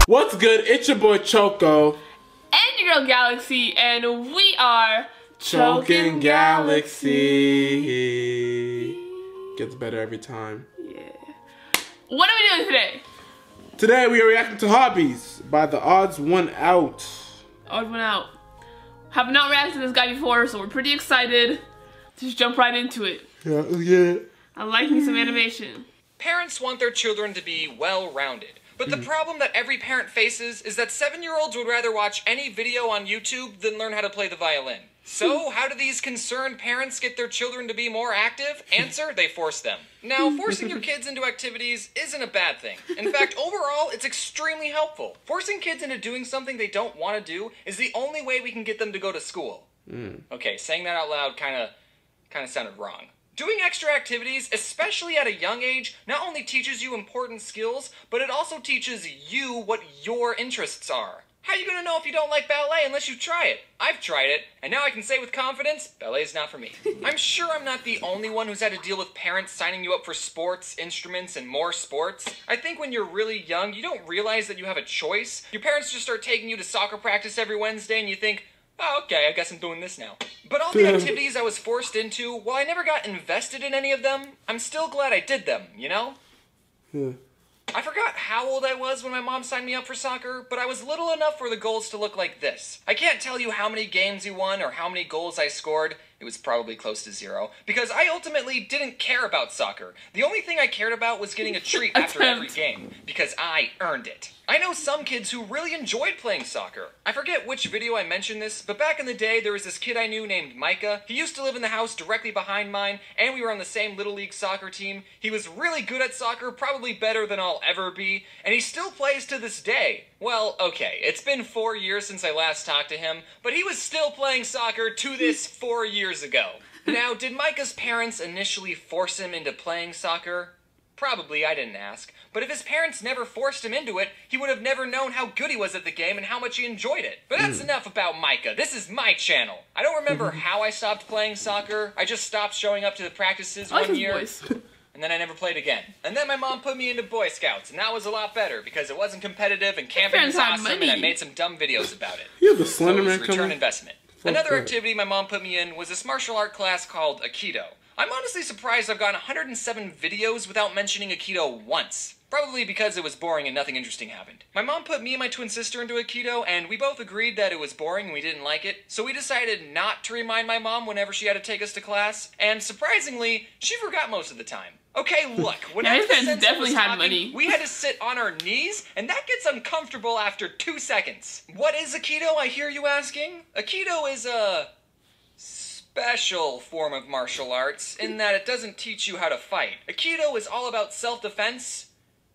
What's good? It's your boy Choco. And your girl Galaxy, and we are Choking Galaxy. Gets better every time. Yeah. What are we doing today? Today we are reacting to Hobbies by the Odds One Out. Odd one out. Have not reacted to this guy before, so we're pretty excited. Just jump right into it. Yeah. I like me some animation. Parents want their children to be well-rounded. But the problem that every parent faces is that 7-year-olds would rather watch any video on YouTube than learn how to play the violin. So, how do these concerned parents get their children to be more active? Answer, they force them. Now, forcing your kids into activities isn't a bad thing. In fact, overall, it's extremely helpful. Forcing kids into doing something they don't want to do is the only way we can get them to go to school. Okay, saying that out loud kind of sounded wrong. Doing extra activities, especially at a young age, not only teaches you important skills, but it also teaches you what your interests are. How are you going to know if you don't like ballet unless you try it? I've tried it, and now I can say with confidence, ballet is not for me. I'm sure I'm not the only one who's had to deal with parents signing you up for sports, instruments, and more sports. I think when you're really young, you don't realize that you have a choice. Your parents just start taking you to soccer practice every Wednesday, and you think, oh, okay, I guess I'm doing this now. But all the activities I was forced into, while I never got invested in any of them, I'm still glad I did them, you know? I forgot how old I was when my mom signed me up for soccer, but I was little enough for the goals to look like this. I can't tell you how many games you won or how many goals I scored. It was probably close to 0, because I ultimately didn't care about soccer. The only thing I cared about was getting a treat after every game, because I earned it. I know some kids who really enjoyed playing soccer. I forget which video I mentioned this, but back in the day, there was this kid I knew named Micah. He used to live in the house directly behind mine, and we were on the same Little League soccer team. He was really good at soccer, probably better than I'll ever be, and he still plays to this day. Well, okay, it's been 4 years since I last talked to him, but he was still playing soccer to this 4 years ago. Now, did Micah's parents initially force him into playing soccer? Probably, I didn't ask. But if his parents never forced him into it, he would have never known how good he was at the game and how much he enjoyed it. But that's enough about Micah. This is my channel. I don't remember how I stopped playing soccer. I just stopped showing up to the practices one year. And then I never played again. And then my mom put me into Boy Scouts, and that was a lot better because it wasn't competitive and camping was awesome, and I made some dumb videos about it. You have the Slenderman return investment. Another activity my mom put me in was this martial art class called Aikido. I'm honestly surprised I've gotten 107 videos without mentioning Aikido once. Probably because it was boring and nothing interesting happened. My mom put me and my twin sister into Aikido, and we both agreed that it was boring and we didn't like it, so we decided not to remind my mom whenever she had to take us to class, and surprisingly, she forgot most of the time. Okay, look, when yeah, his parents definitely had money. We had to sit on our knees, and that gets uncomfortable after 2 seconds. What is Aikido, I hear you asking? Aikido is a special form of martial arts in that it doesn't teach you how to fight. Aikido is all about self-defense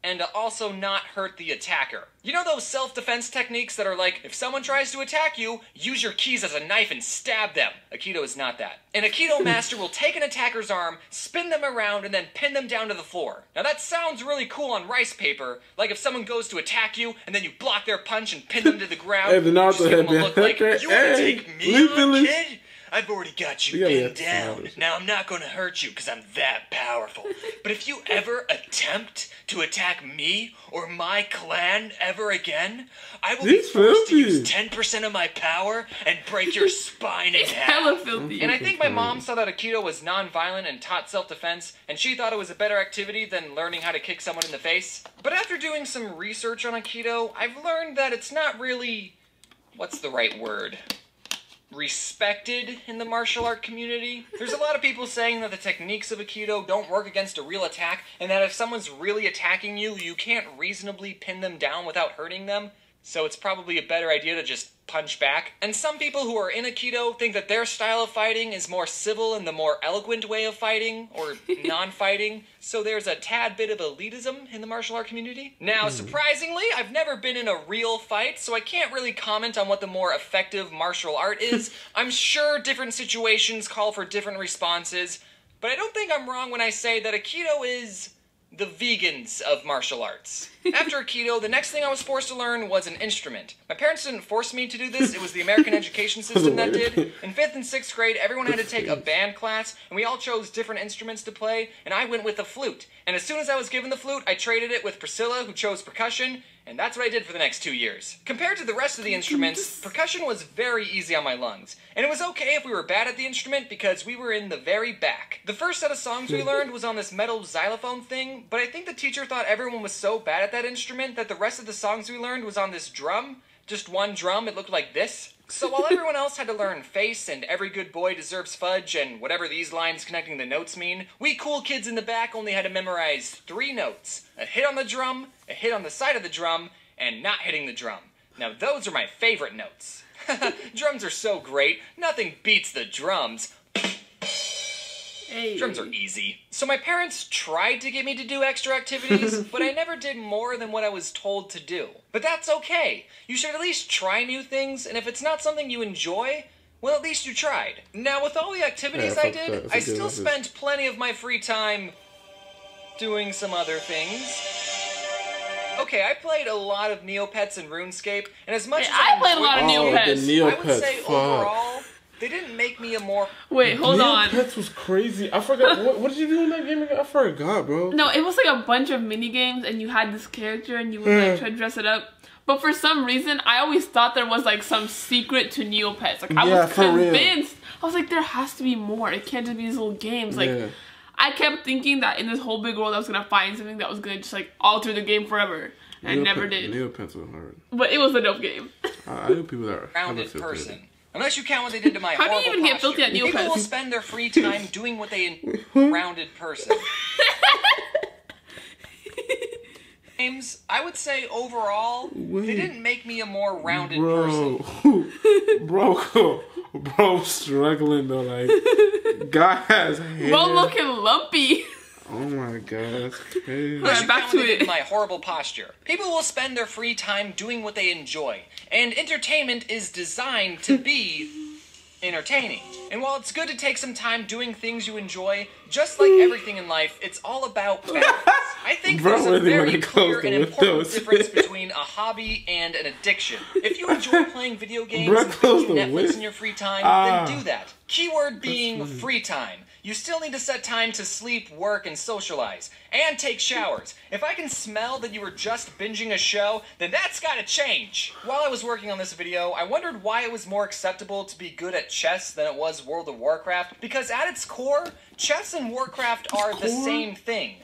and to also not hurt the attacker. You know those self-defense techniques that are like, if someone tries to attack you, use your keys as a knife and stab them. Aikido is not that. An Aikido master will take an attacker's arm, spin them around, and then pin them down to the floor. Now that sounds really cool on rice paper, like if someone goes to attack you, and then you block their punch and pin them to the ground. Hey, the Naruto head, look like, you wanna take me on, kid? I've already got you pinned down. Now I'm not going to hurt you because I'm that powerful. But if you ever attempt to attack me or my clan ever again, I will be forced to use 10% of my power and break your spine in half. Hella filthy. And I think my mom saw that Aikido was non-violent and taught self-defense, and she thought it was a better activity than learning how to kick someone in the face. But after doing some research on Aikido, I've learned that it's not really, what's the right word? Respected in the martial art community. There's a lot of people saying that the techniques of Aikido don't work against a real attack, and that if someone's really attacking you, you can't reasonably pin them down without hurting them. So it's probably a better idea to just punch back. And some people who are in Aikido think that their style of fighting is more civil and the more eloquent way of fighting, or non-fighting. So there's a tad bit of elitism in the martial art community. Now, surprisingly, I've never been in a real fight, so I can't really comment on what the more effective martial art is. I'm sure different situations call for different responses, but I don't think I'm wrong when I say that Aikido is the vegans of martial arts. After Aikido, the next thing I was forced to learn was an instrument. My parents didn't force me to do this, it was the American education system that did. In 5th and 6th grade, everyone had to take a band class, and we all chose different instruments to play, and I went with the flute. And as soon as I was given the flute, I traded it with Priscilla, who chose percussion, And that's what I did for the next 2 years. Compared to the rest of the instruments, percussion was very easy on my lungs. And it was okay if we were bad at the instrument because we were in the very back. The first set of songs we learned was on this metal xylophone thing, but I think the teacher thought everyone was so bad at that instrument that the rest of the songs we learned was on this drum. Just one drum, it looked like this. So while everyone else had to learn face and every good boy deserves fudge and whatever these lines connecting the notes mean, we cool kids in the back only had to memorize 3 notes. A hit on the drum, a hit on the side of the drum, and not hitting the drum. Now those are my favorite notes. Drums are so great, nothing beats the drums. Hey. Drums are easy. So my parents tried to get me to do extra activities, but I never did more than what I was told to do. But that's okay. You should at least try new things, and if it's not something you enjoy, well, at least you tried. Now, with all the activities I did, I still spent plenty of my free time doing some other things. Okay, I played a lot of Neopets and RuneScape, and as much as I played a lot of Neopets. I would say overall, they didn't make me a more... Wait, hold on. Neopets was crazy. I forgot. What did you do in that game again? I forgot, bro. No, it was like a bunch of mini games, and you had this character, and you would like try to dress it up. But for some reason, I always thought there was like some secret to Neopets. Like I was convinced. I was like, there has to be more. It can't just be these little games. Like I kept thinking that in this whole big world, I was gonna find something that was gonna just like alter the game forever, and I never did. Neopets was hard. But it was a dope game. I knew people that are rounded person. Unless you count what they did to my How horrible do you even get filthy at Neopets? People will spend their free time doing what they rounded person. Games, I would say overall, they didn't make me a more rounded person. Bro, struggling though. Like, guy has hair. Bro, looking lumpy. Oh my god, that's crazy. Alright, back to it. My horrible posture. People will spend their free time doing what they enjoy, and entertainment is designed to be entertaining. And while it's good to take some time doing things you enjoy, just like everything in life, it's all about balance. I think there's a very clear and important difference between a hobby and an addiction. If you enjoy playing video games and watching Netflix in your free time, then do that. Keyword being free time. You still need to set time to sleep, work, and socialize. And take showers. If I can smell that you were just binging a show, then that's gotta change. While I was working on this video, I wondered why it was more acceptable to be good at chess than it was World of Warcraft. Because at its core, chess and Warcraft are the same thing.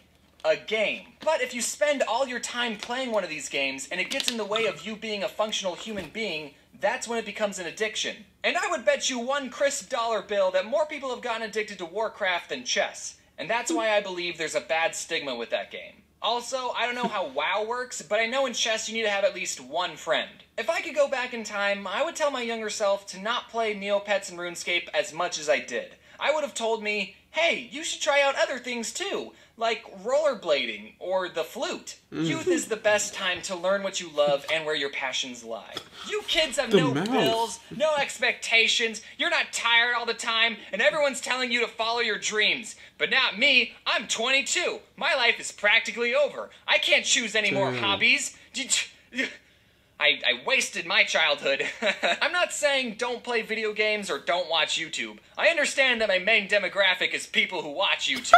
A game. But if you spend all your time playing one of these games, and it gets in the way of you being a functional human being, that's when it becomes an addiction. And I would bet you one crisp dollar bill that more people have gotten addicted to Warcraft than chess. And that's why I believe there's a bad stigma with that game. Also, I don't know how WoW works, but I know in chess you need to have at least one friend. If I could go back in time, I would tell my younger self to not play Neopets and RuneScape as much as I did. I would have told me, hey, you should try out other things too, like rollerblading or the flute. Youth is the best time to learn what you love and where your passions lie. You kids have no bills, no expectations, you're not tired all the time, and everyone's telling you to follow your dreams. But not me, I'm 22. My life is practically over. I can't choose any more hobbies. I wasted my childhood. I'm not saying don't play video games or don't watch YouTube. I understand that my main demographic is people who watch YouTube.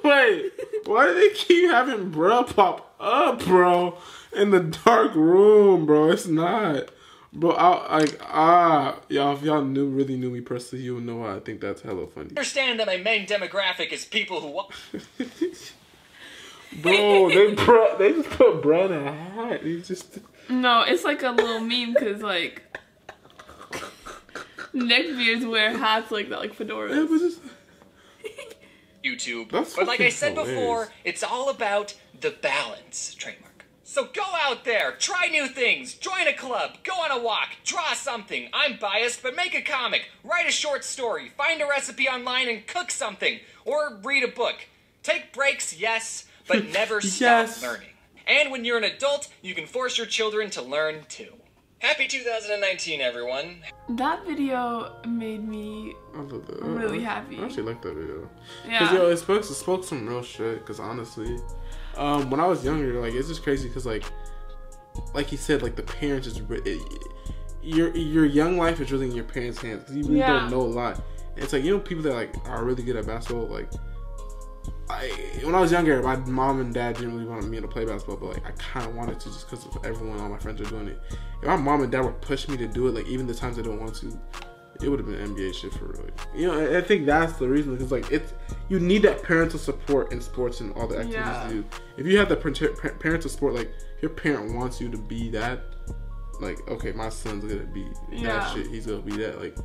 Wait, why do they keep having bro pop up, bro, in the dark room, bro? It's not. Bro, y'all, if y'all really knew me personally, you would know why I think that's hella funny. I understand that my main demographic is people who watch... Bro, they just put bro in a hat. He's just... No, it's like a little meme because like neckbeards wear hats like that, like fedoras. Yeah, but just... YouTube. But like I said before, it's all about the balance. Trademark. So go out there, try new things, join a club, go on a walk, draw something. I'm biased, but make a comic, write a short story, find a recipe online and cook something, or read a book. Take breaks, yes, but never stop learning. And when you're an adult, you can force your children to learn too. Happy 2019, everyone. That video made me really happy. I actually like that video. Yeah. Because, yo, it spoke some real shit. Because, honestly, when I was younger, like, it's just crazy because, like he said, like, the parents is... Your young life is really in your parents' hands. Because you really don't know a lot. And it's like, you know, people that, like, are really good at basketball, like... when I was younger, my mom and dad didn't really want me to play basketball, but like I kind of wanted to just because of everyone, all my friends are doing it. If my mom and dad would push me to do it, like even the times I don't want to, it would have been NBA shit for real. You know, I think that's the reason, because like you need that parental support in sports and all the activities you do. If you have the parental support, like your parent wants you to be that, like okay, my son's gonna be that shit, he's gonna be that, like,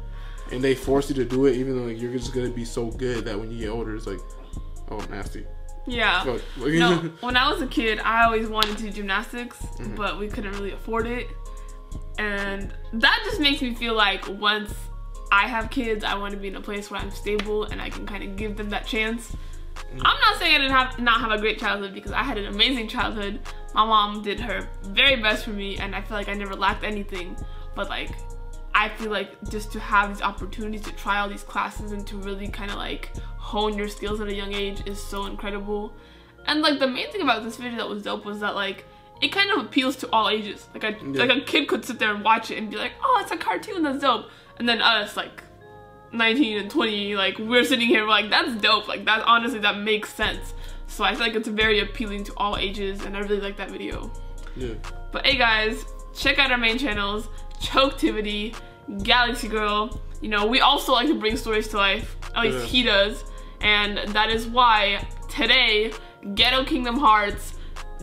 and they force you to do it, even though like you're just gonna be so good that when you get older, it's like, oh, nasty. Yeah. No, when I was a kid, I always wanted to do gymnastics, but we couldn't really afford it. And that just makes me feel like once I have kids, I want to be in a place where I'm stable and I can kind of give them that chance. I'm not saying I didn't not have a great childhood, because I had an amazing childhood. My mom did her very best for me, and I feel like I never lacked anything. But like, I feel like just to have these opportunities to try all these classes and to really kind of like hone your skills at a young age is so incredible. And like the main thing about this video that was dope was that like it kind of appeals to all ages. Like a kid could sit there and watch it and be like, oh, it's a cartoon, that's dope. And then us, like 19 and 20, like we're sitting here like, that's dope. Like that, honestly, that makes sense. So I feel like it's very appealing to all ages, and I really like that video. Yeah. But hey guys, check out our main channels, CHOCtivity, Galaxy Girl. You know, we also like to bring stories to life. At least he does. And that is why today, Ghetto Kingdom Hearts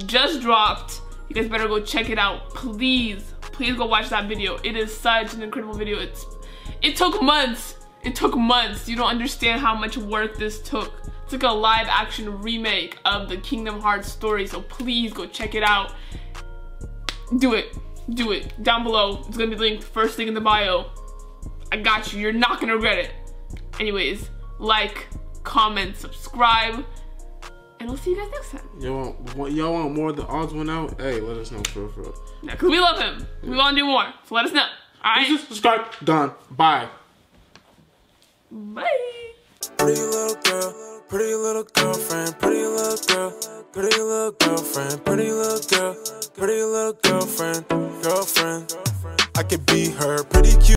just dropped. You guys better go check it out. Please go watch that video. It is such an incredible video. It took months. It took months. You don't understand how much work this took. It's like a live action remake of the Kingdom Hearts story. So please go check it out. Do it. Do it. Down below. It's gonna be linked first thing in the bio. I got you. You're not gonna regret it. Anyways, like, comment, subscribe, and we'll see you guys next time. Y'all want more of the odds went out? Hey, let us know for real. Yeah, because we love him. Yeah. We want to do more. So let us know. Alright? Just subscribe. Done. Bye. Bye. Pretty little girl, pretty little girlfriend, pretty little girl, pretty little girlfriend, pretty little girl, pretty little girlfriend, girlfriend. I could be her pretty cute.